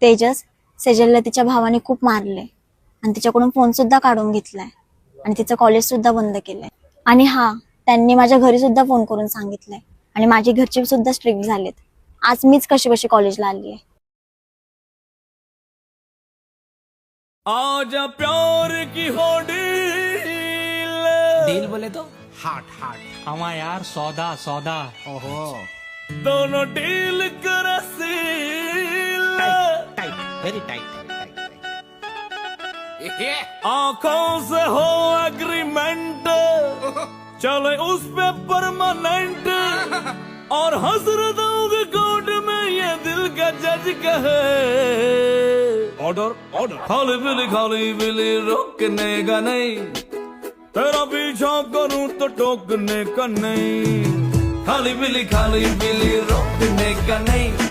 तेजस, सेजलला तिच्या भावाने खूप मारले आणि तिच्याकडून फोन सुद्धा काढून घेतलाय आणि तिचं कॉलेज सुद्धा बंद केलंय. आणि हा, त्यांनी माझ्या घरी सुद्धा फोन करून सांगितलंय आणि माझी घरचे सुद्धा स्ट्रिक्ट झालेत. आज मीच कशी बशी कॉलेजला आलीये. आजा प्यार की हो डील डील बोले तो हार्ट हार्ट हमा यार सौदा सौदा ओहो दोनों डील कर सील टाइट वेरी टाइट आंखों से हो एग्रीमेंट चले उस पे परमानेंट और हजरतों के कोर्ट में ये दिल का जज कहे ऑर्डर ऑर्डर खाली बिली रोकने का नहीं तेरा पीछा करूं तो टोकने का नहीं खाली बिली रोकने का नहीं